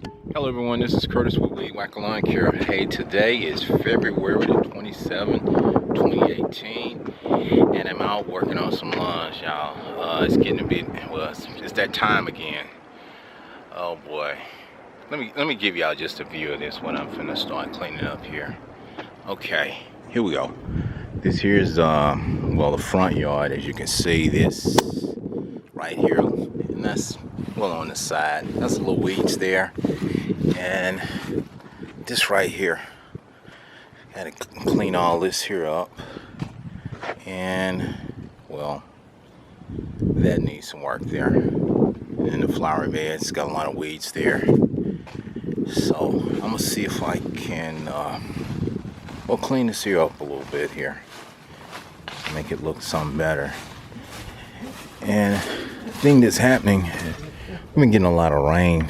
Hello everyone, this is Curtis with Weed Whacker Lawn Care. Hey, today is February the 27th, 2018, and I'm out working on some lawns, y'all. It's getting a bit, well, it's that time again. Oh boy. Let me give y'all just a view of this when I'm finna start cleaning up here. Okay, here we go. This here's well, the front yard. As you can see, this right here, and that's well on the side. That's a little weeds there, and this right here. Gotta clean all this here up, and well, that needs some work there. And the flower bed's got a lot of weeds there. So I'm gonna see if I can well, clean this here up a little bit here, make it look something better. And the thing that's happening, I've been getting a lot of rain.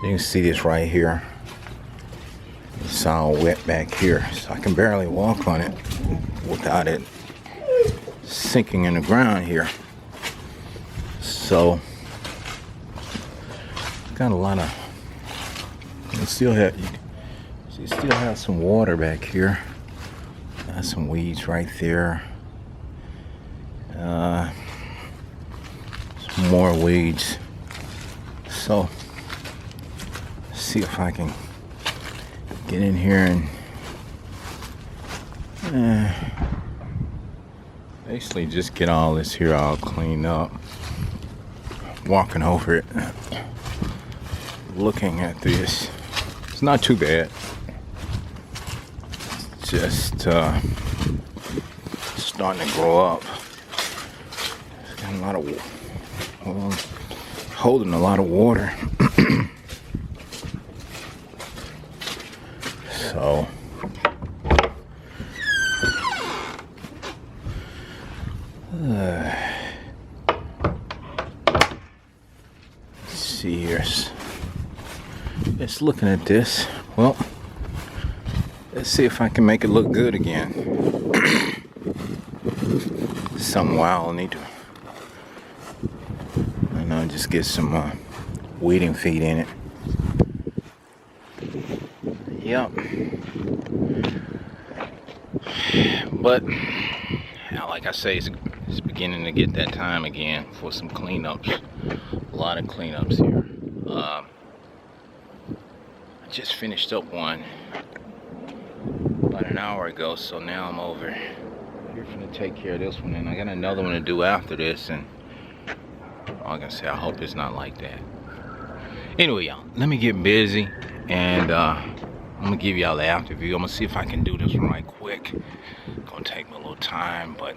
You can see this right here. It's all wet back here, so I can barely walk on it without it sinking in the ground here. So got a lot of, you still have some water back here. Got some weeds right there. Some more weeds. So see if I can get in here and basically just get all this here all cleaned up. Walking over it, looking at this, it's not too bad. It's just starting to grow up. It's got a lot of, well, holding a lot of water. So let's see here. Just looking at this. Well, let's see if I can make it look good again. Some while I need to, just get some weeding feed in it. Yep. But like I say, it's beginning to get that time again for some cleanups. A lot of cleanups here. I just finished up one about an hour ago, so now I'm over here gonna take care of this one, and I got another one to do after this, and like I say, I hope it's not like that. Anyway, y'all, let me get busy, and I'm gonna give y'all the after view. I'm gonna see if I can do this one right quick. It's gonna take me a little time, but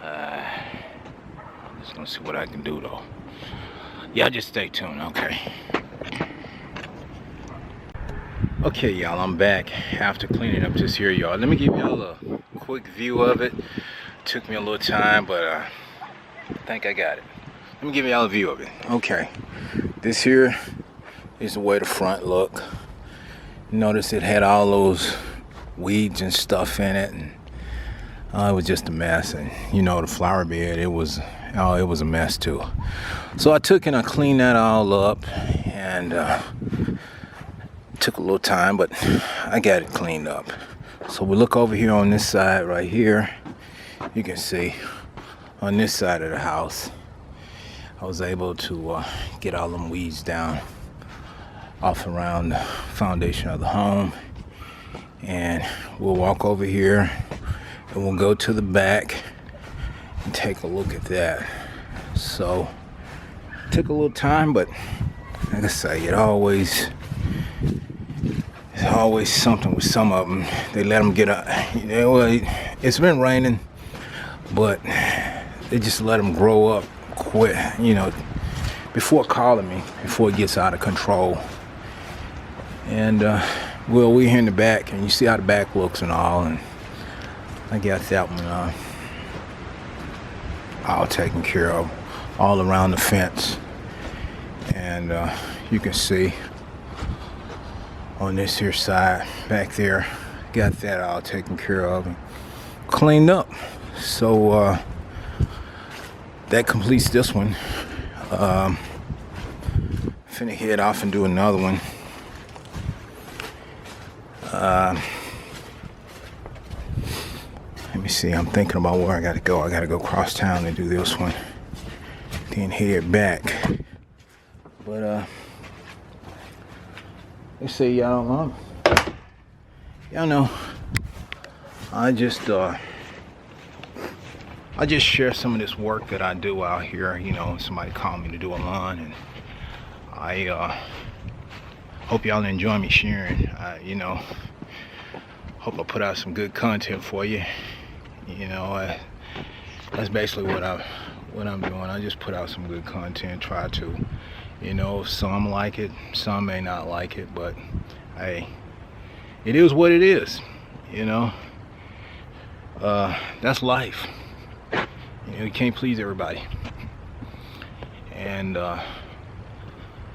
I'm just gonna see what I can do though. Y'all just stay tuned, okay? Okay, y'all, I'm back after cleaning up this here yard. Let me give y'all a quick view of it. Took me a little time, but I think I got it. Let me give y'all a view of it. Okay, this here is the way the front look. Notice it had all those weeds and stuff in it, and it was just a mess. And the flower bed, it was a mess too. So I took and I cleaned that all up, and took a little time, but I got it cleaned up. So we look over here on this side right here. You can see on this side of the house, I was able to get all them weeds down off around the foundation of the home. And we'll walk over here and we'll go to the back and take a look at that. So took a little time, but like I say, it's always something with some of them. They let them get up. It's been raining, but they just let them grow up quick, before calling me, before it gets out of control. And well, we're here in the back, and you see how the back looks and all, and I got that one all taken care of, all around the fence. And you can see on this here side back there, got that all taken care of and cleaned up. So that completes this one. finna head off and do another one. Let me see, I'm thinking about where I gotta go. I gotta go cross town and do this one, then head back. But let's see, y'all know, I just share some of this work that I do out here. You know, somebody called me to do a lawn, and I hope y'all enjoy me sharing. You know, hope I put out some good content for you. You know, that's basically what I'm doing. I just put out some good content. Try to, you know, some like it, some may not like it, but hey, it is what it is. You know, that's life. You know, you can't please everybody. And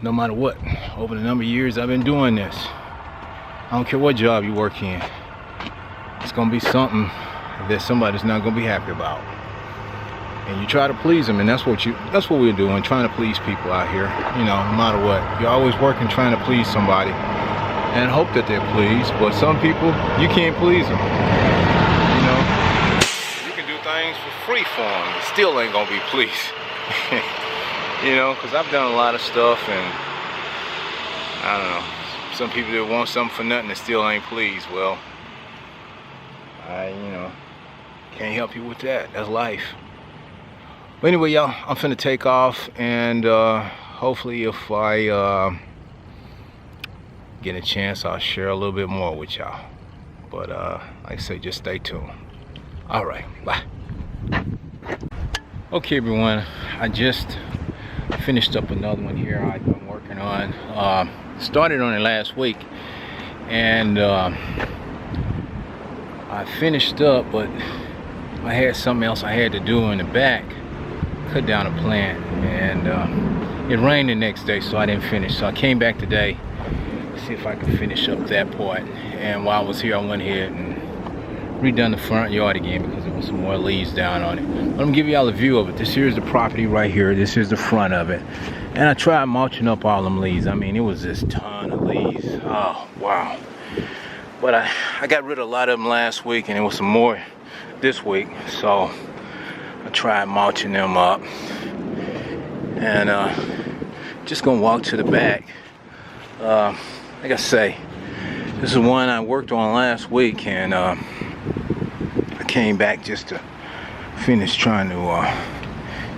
no matter what, over the number of years I've been doing this, I don't care what job you work in, it's gonna be something that somebody's not gonna be happy about. And you try to please them, and that's what we're doing, trying to please people out here. You know, no matter what, you're always working trying to please somebody and hope that they're pleased. But some people, you can't please them. You know, you can do things for free for them, it still ain't gonna be pleased. You know, because I've done a lot of stuff, and I don't know, some people that want something for nothing that still ain't pleased. Well, you know, can't help you with that. That's life. But anyway, y'all, I'm finna take off, and hopefully if I get a chance, I'll share a little bit more with y'all. But like I say, just stay tuned. All right, bye. Okay, everyone, I just finished up another one here I've been working on. Started on it last week, and I finished up, but I had something else I had to do in the back, cut down a plant, and it rained the next day, so I didn't finish. So I came back today to see if I could finish up that part. And while I was here, I went ahead and redone the front yard again because there was some more leaves down on it. But I'm gonna give y'all a view of it. This here's the property right here. This is the front of it. And I tried mulching up all them leaves. I mean, it was this ton of leaves. Oh, wow. But I got rid of a lot of them last week, and there was some more this week. So I tried mulching them up. And just gonna walk to the back. Like I say, this is one I worked on last week, and I came back just to finish trying to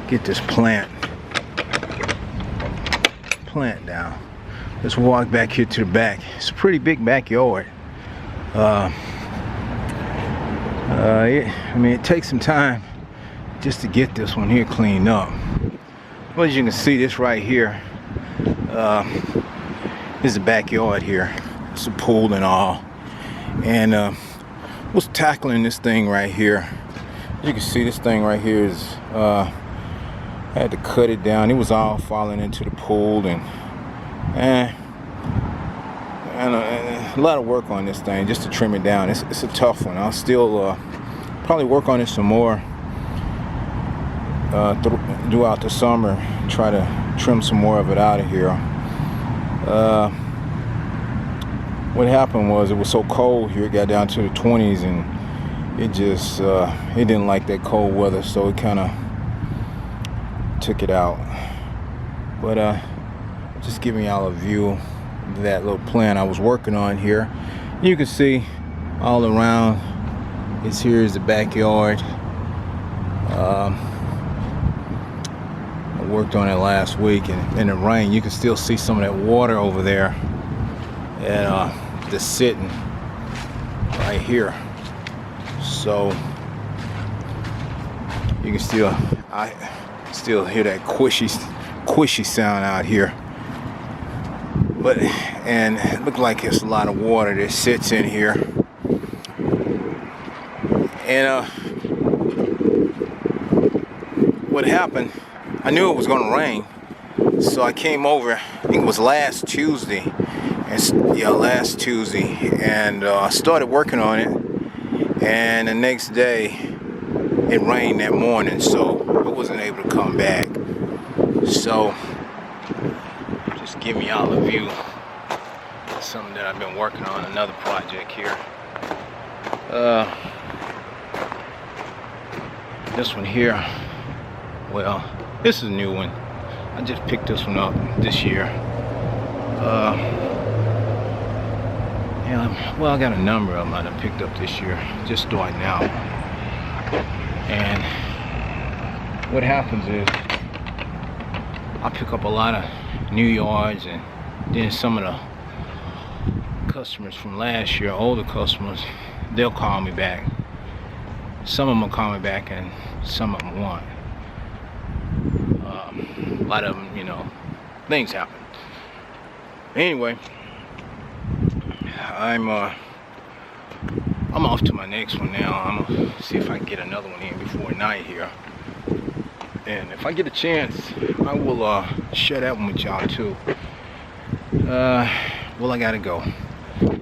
get this plant down. Let's walk back here to the back. It's a pretty big backyard. I mean, it takes some time just to get this one here cleaned up. Well, as you can see, this right here is the backyard here. It's a pool and all, and was tackling this thing right here. As you can see, this thing right here is I had to cut it down. It was all falling into the pool, and a lot of work on this thing just to trim it down. It's a tough one. I'll still probably work on it some more throughout the summer. Try to trim some more of it out of here. What happened was it was so cold here. It got down to the 20s, and it just it didn't like that cold weather, so it kind of took it out. But just giving y'all a view of that little plant I was working on here. You can see all around it's here is the backyard. I worked on it last week, and in the rain you can still see some of that water over there, and just sitting right here. So you can still, I still hear that squishy sound out here. But and it looked like it's a lot of water that sits in here. And what happened, I knew it was gonna rain, so I came over, I think it was last Tuesday, and I started working on it, and the next day it rained that morning, so I wasn't able to come back. So just giving y'all a view of something that I've been working on, another project here. This one here, well, this is a new one. I just picked this one up this year. And well, I got a number of them I done picked up this year, just starting out. And what happens is I pick up a lot of new yards, and then some of the customers from last year, older customers, they'll call me back. Some of them will call me back and some of them won't. A lot of them, you know, things happen. Anyway, I'm off to my next one now. I'm gonna see if I can get another one in before night here. And if I get a chance, I will share that one with y'all too. Well, I gotta go.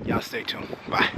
Y'all stay tuned. Bye.